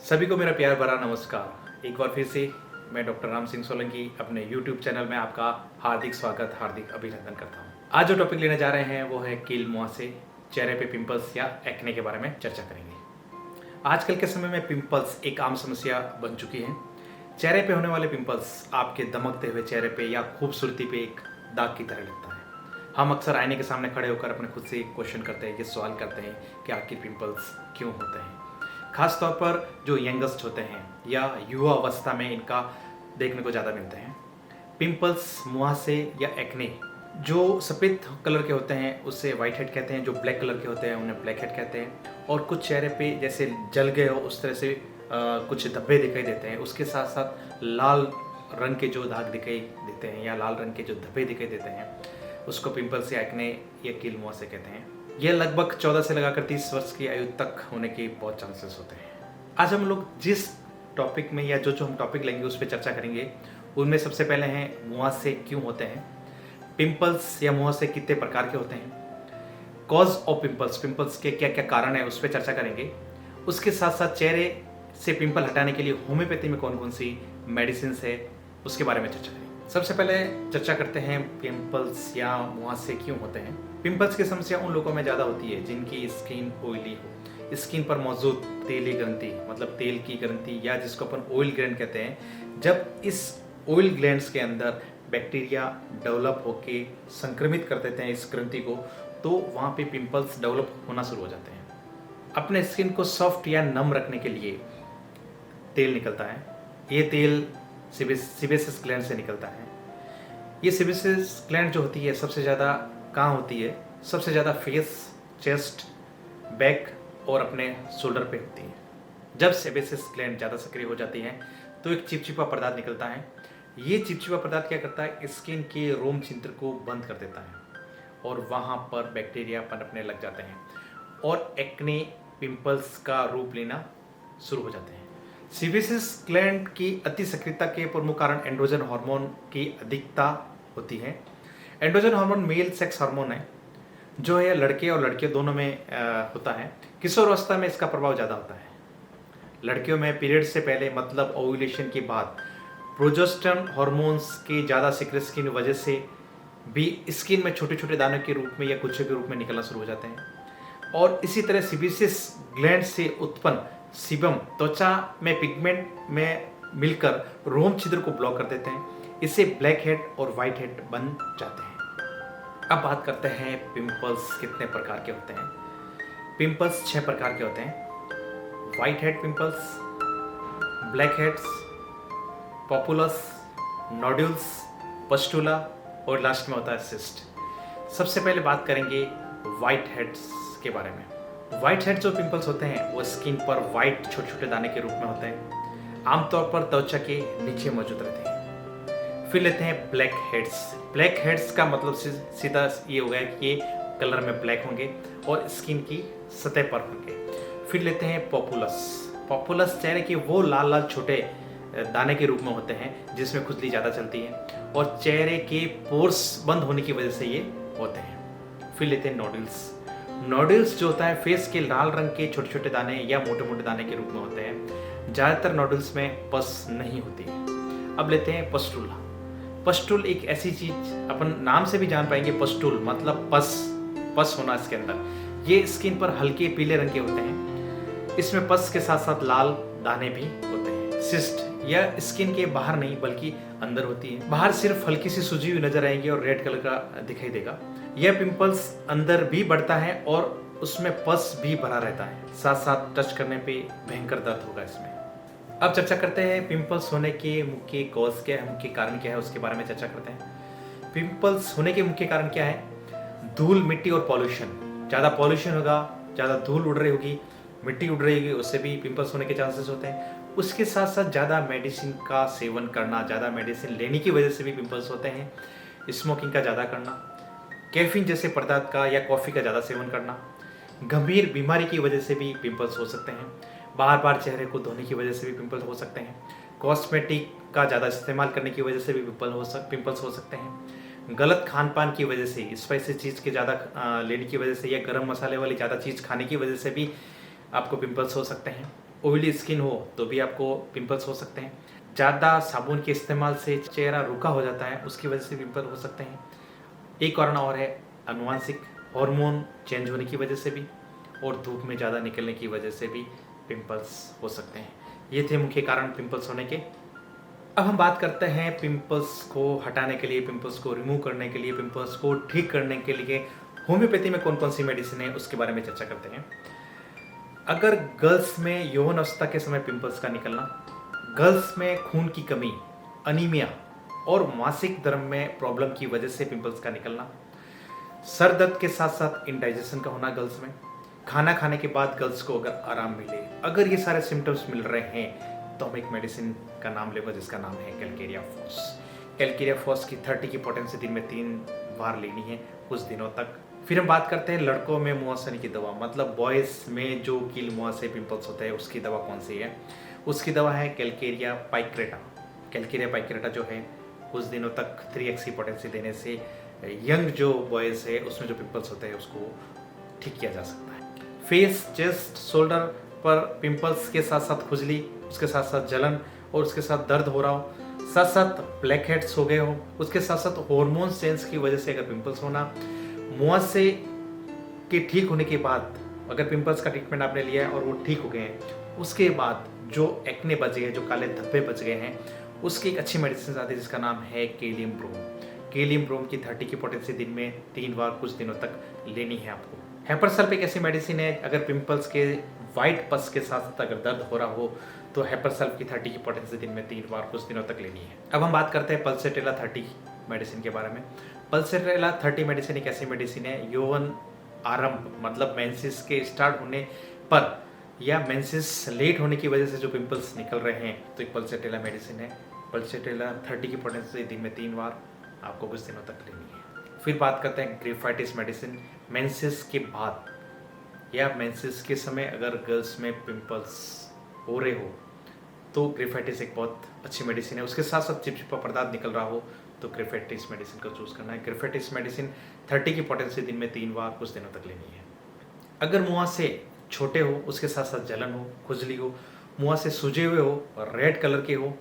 सभी को मेरा प्यार भरा नमस्कार। एक बार फिर से मैं डॉक्टर राम सिंह सोलंकी अपने YouTube चैनल में आपका हार्दिक स्वागत, हार्दिक अभिनंदन करता हूँ। आज जो टॉपिक लेने जा रहे हैं वो है कील मुहासे, चेहरे पे पिंपल्स या एक्ने के बारे में चर्चा करेंगे। आजकल के समय में पिंपल्स एक आम समस्या बन चुकी है। चेहरे पे होने वाले पिंपल्स आपके दमकते हुए चेहरे पे या खूबसूरती पे एक दाग की तरह लगता है। हम अक्सर आईने के सामने खड़े होकर अपने खुद से क्वेश्चन करते हैं, ये सवाल करते हैं कि आखिर पिंपल्स क्यों होते हैं। खास तौर पर जो यंगस्ट होते हैं या युवा अवस्था में इनका देखने को ज़्यादा मिलते हैं। पिंपल्स, मुहासे या एक्ने जो सफ़ेद कलर के होते हैं उससे वाइट हेड कहते हैं, जो ब्लैक कलर के होते हैं उन्हें ब्लैक हेड कहते हैं। और कुछ चेहरे पे जैसे जल गए हो उस तरह से कुछ धब्बे दिखाई देते हैं। उसके साथ साथ लाल रंग के जो दाग दिखाई देते हैं या लाल रंग के जो धब्बे दिखाई देते हैं उसको पिंपल्स या एक्ने या कील मुहासे कहते हैं। यह लगभग 14 से लगाकर 30 वर्ष की आयु तक होने के बहुत चांसेस होते हैं। आज हम लोग जिस टॉपिक में या जो हम टॉपिक लेंगे उस पर चर्चा करेंगे। उनमें सबसे पहले हैं मुहासे क्यों होते हैं, पिंपल्स या मुहासे कितने प्रकार के होते हैं, कॉज ऑफ पिंपल्स, पिंपल्स के क्या क्या कारण है उस पर चर्चा करेंगे। उसके साथ साथ चेहरे से पिंपल हटाने के लिए होम्योपैथी में कौन कौन सी मेडिसिन है उसके बारे में चर्चा करेंगे। सबसे पहले चर्चा करते हैं पिंपल्स या मुहासे क्यों होते हैं। पिंपल्स की समस्या उन लोगों में ज़्यादा होती है जिनकी स्किन ऑयली हो, स्किन पर मौजूद तेली ग्रंथि मतलब तेल की ग्रंथि या जिसको अपन ऑयल ग्लैंड कहते हैं, जब इस ऑयल ग्लैंड्स के अंदर बैक्टीरिया डेवलप होके संक्रमित कर देते हैं इस ग्रंथि को, तो वहाँ पे पिंपल्स डेवलप होना शुरू हो जाते हैं। अपने स्किन को सॉफ्ट या नम रखने के लिए तेल निकलता है। ये तेल सीबेसियस ग्लैंड से निकलता है। ये सीबेसियस ग्लैंड जो होती है सबसे ज़्यादा कहाँ होती है, सबसे ज़्यादा फेस, चेस्ट, बैक और अपने शोल्डर पे होती है। जब सेबेसियस ग्लैंड ज़्यादा सक्रिय हो जाती है तो एक चिपचिपा पदार्थ निकलता है। ये चिपचिपा पदार्थ क्या करता है, स्किन के रोम छिद्र को बंद कर देता है और वहाँ पर बैक्टीरिया पनपने लग जाते हैं और एक्ने पिंपल्स का रूप लेना शुरू हो जाते हैं। सीबेसियस ग्लैंड की अति सक्रियता के प्रमुख कारण एंड्रोजन हार्मोन की अधिकता होती है। Androgen hormone male sex hormone है जो है लड़के और लड़कियों दोनों में होता है। किशोर अवस्था में इसका प्रभाव ज़्यादा होता है। लड़कियों में पीरियड से पहले मतलब ओव्यूलेशन के बाद प्रोजेस्टेरोन हार्मोन्स के ज़्यादा सीक्रेशन की वजह से भी स्किन में छोटे छोटे दानों के रूप में या गुच्छे के रूप में निकलना शुरू हो जाते हैं। और इसी तरह सीबेसियस ग्लैंड से उत्पन्न सीबम त्वचा में पिगमेंट में मिलकर रोम छिद्र को ब्लॉक कर देते हैं। इससे ब्लैक हेड और वाइट हेड बन जाते हैं। अब बात करते हैं पिंपल्स कितने प्रकार के होते हैं। पिंपल्स 6 प्रकार के होते हैं। White head pimples, black heads, papules, nodules, pustule और लास्ट में होता है सिस्ट। सबसे पहले बात करेंगे वाइट हेड्स के बारे में। वाइट हेड जो पिंपल्स होते हैं वो स्किन पर वाइट छोटे छोटे दाने के रूप में होते हैं, आमतौर पर त्वचा के नीचे मौजूद रहते हैं। फिर लेते हैं ब्लैक हेड्स। ब्लैक हेड्स का मतलब सीधा ये हो गया कि ये कलर में ब्लैक होंगे और स्किन की सतह पर होंगे। फिर लेते हैं पॉपुलस। पॉपुलस चेहरे के वो लाल लाल छोटे दाने के रूप में होते हैं जिसमें खुजली ज़्यादा चलती है और चेहरे के पोर्स बंद होने की वजह से ये होते हैं। फिर लेते हैं नोड्यूल्स। नोड्यूल्स जो होता है फेस के लाल रंग के छोटे छोटे दाने या मोटे मोटे दाने के रूप में होते हैं। ज़्यादातर नोड्यूल्स में पस नहीं होती है। अब लेते हैं पस्टुला। पस्टुल एक ऐसी चीज अपन नाम से भी जान पाएंगे, पस्टुल मतलब पस होना इसके अंदर। ये स्किन पर हल्के पीले रंग के होते हैं। इसमें पस के साथ साथ लाल दाने भी होते हैं। सिस्ट यह स्किन के बाहर नहीं बल्कि अंदर होती है। बाहर सिर्फ हल्की सी सूजी हुई नजर आएगी और रेड कलर का दिखाई देगा। यह पिंपल्स अंदर भी बढ़ता है और उसमें पस भी भरा रहता है। साथ साथ टच करने पे भयंकर दर्द होगा इसमें। अब चर्चा करते हैं पिंपल्स होने के मुख्य कॉज क्या है, मुख्य कारण क्या है उसके बारे में चर्चा करते हैं। पिंपल्स होने के मुख्य कारण क्या है, धूल, मिट्टी और पॉल्यूशन। ज़्यादा पॉल्यूशन होगा, ज़्यादा धूल उड़ रही होगी, मिट्टी उड़ रही होगी, उससे भी पिंपल्स होने के चांसेस होते हैं। उसके साथ साथ ज़्यादा मेडिसिन का सेवन करना, ज़्यादा मेडिसिन लेने की वजह से भी पिंपल्स होते हैं। स्मोकिंग का ज़्यादा करना, कैफीन जैसे पदार्थ का या कॉफ़ी का ज़्यादा सेवन करना, गंभीर बीमारी की वजह से भी पिंपल्स हो सकते हैं। बार बार चेहरे को धोने की वजह से भी पिंपल्स हो सकते हैं। कॉस्मेटिक का ज़्यादा इस्तेमाल करने की वजह से भी पिंपल्स हो सकते हैं। गलत खान पान की वजह से, स्पाइसी चीज़ के ज़्यादा लेने की वजह से या गर्म मसाले वाली ज़्यादा चीज़ खाने की वजह से भी आपको पिंपल्स हो सकते हैं। ऑयली स्किन हो तो भी आपको पिंपल्स हो सकते हैं। ज़्यादा साबुन के इस्तेमाल से चेहरा रूखा हो जाता है, उसकी वजह से पिंपल हो सकते हैं। एक कारण और है आनुवांशिक हार्मोन चेंज होने की वजह से भी, और धूप में ज़्यादा निकलने की वजह से भी पिंपल्स हो सकते हैं। ये थे मुख्य कारण पिंपल्स होने के। अब हम बात करते हैं पिंपल्स को हटाने के लिए, पिंपल्स को रिमूव करने के लिए, पिंपल्स को ठीक करने के लिए होम्योपैथी में कौन कौन सी मेडिसिन है उसके बारे में चर्चा करते हैं। अगर गर्ल्स में यौवन अवस्था के समय पिंपल्स का निकलना, गर्ल्स में खून की कमी, अनीमिया और मासिक धर्म में प्रॉब्लम की वजह से पिंपल्स का निकलना, सर दर्द के साथ साथ इंडाइजेशन का होना गर्ल्स में, खाना खाने के बाद गर्ल्स को अगर आराम मिले, अगर ये सारे सिम्टम्स मिल रहे हैं तो हम एक मेडिसिन का नाम लेंगे जिसका नाम है कैलकेरिया फॉस। कैलकेरिया फॉस की 30 की पोटेंसी दिन में 3 बार लेनी है कुछ दिनों तक। फिर हम बात करते हैं लड़कों में मुहासनी की दवा, मतलब बॉयज़ में जो कील मुंह से पिंपल्स होते हैं उसकी दवा कौन सी है। उसकी दवा है कैलकेरिया पाइक्रेटा। कैलकेरिया पाइक्रेटा जो है कुछ दिनों तक 3x की पोटेंसी देने से यंग जो बॉयज़ है उसमें जो पिंपल्स होते हैं उसको ठीक किया जा सकता है। फेस, चेस्ट, शोल्डर पर पिंपल्स के साथ साथ खुजली, उसके साथ साथ जलन और उसके साथ दर्द हो रहा हो, साथ साथ ब्लैक हेड्स हो गए हो, उसके साथ साथ हार्मोन चेंज की वजह से अगर पिंपल्स होना, मुहासे के ठीक होने के बाद अगर पिंपल्स का ट्रीटमेंट आपने लिया है और वो ठीक हो गए हैं, उसके बाद जो एक्ने बच गए, जो काले धब्बे बच गए हैं, उसकी एक अच्छी मेडिसिन आती है जिसका नाम है केलियम ब्रोम। केलियम ब्रोम की 30 की पोटेंसी दिन में 3 बार कुछ दिनों तक लेनी है आपको। हेपरसल्फ एक ऐसी मेडिसिन है, अगर पिंपल्स के वाइट पस के साथ अगर दर्द हो रहा हो तो हेपरसल्फ की 30 की पोटेंसी दिन में 3 बार कुछ दिनों तक लेनी है। अब हम बात करते हैं पल्सेटेला 30 मेडिसिन के बारे में। पल्सेटेला 30 मेडिसिन एक ऐसी मेडिसिन है, यौवन आरंभ मतलब मेंसेस के स्टार्ट होने पर या मेंसेस लेट होने की वजह से जो पिंपल्स निकल रहे हैं तो एक पल्सेटेला मेडिसिन है। पल्सेटेला 30 की पोटेंसी दिन में 3 बार आपको कुछ दिनों तक लेनी है। फिर बात करते हैं ग्रिफाइटिस मेडिसिन। मेंसेस के बाद या मेंसेस के समय अगर गर्ल्स में पिंपल्स हो रहे हो तो ग्रिफाइटिस एक बहुत अच्छी मेडिसिन है। उसके साथ साथ चिपचिपा पदार्थ निकल रहा हो तो ग्रिफाइटिस मेडिसिन को चूज करना है। ग्रिफाइटिस मेडिसिन 30 की पोटेंसी दिन में 3 बार कुछ दिनों तक लेनी है। अगर मुँह से छोटे हो, उसके साथ साथ जलन हो, खुजली हो, मुँह से सूजे हुए हो और रेड कलर के हो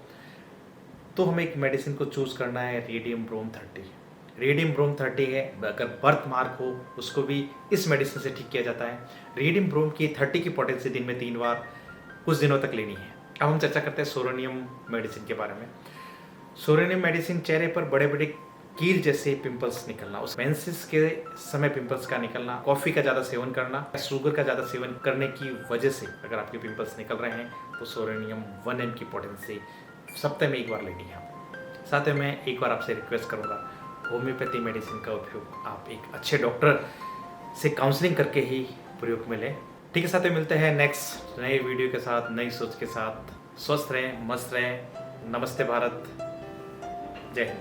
तो हमें एक मेडिसिन को चूज करना है रेडियम ब्रोम 30। रेडियम ब्रोम 30 है, अगर बर्थ मार्क हो उसको भी इस मेडिसिन से ठीक किया जाता है। रेडियम ब्रोम की 30 की पोटेंसी दिन में 3 बार कुछ दिनों तक लेनी है। अब हम चर्चा करते हैं सोरेनियम मेडिसिन के बारे में। सोरेनियम मेडिसिन चेहरे पर बड़े बड़े कील जैसे पिंपल्स निकलना, उस मेंसेस के समय पिंपल्स का निकलना, कॉफ़ी का ज़्यादा सेवन करना, शुगर का ज़्यादा सेवन करने की वजह से अगर आपके पिंपल्स निकल रहे हैं तो सोरेनियम 1 mg की पोटेंसी सप्ताह में 1 बार लेनी है। साथ में मैं एक बार आपसे रिक्वेस्ट करूँगा, होम्योपैथी मेडिसिन का उपयोग आप एक अच्छे डॉक्टर से काउंसलिंग करके ही प्रयोग में लें। ठीक है, साथ में मिलते हैं नेक्स्ट नए वीडियो के साथ, नई सोच के साथ। स्वस्थ रहें, मस्त रहें। नमस्ते भारत, जय हिंद।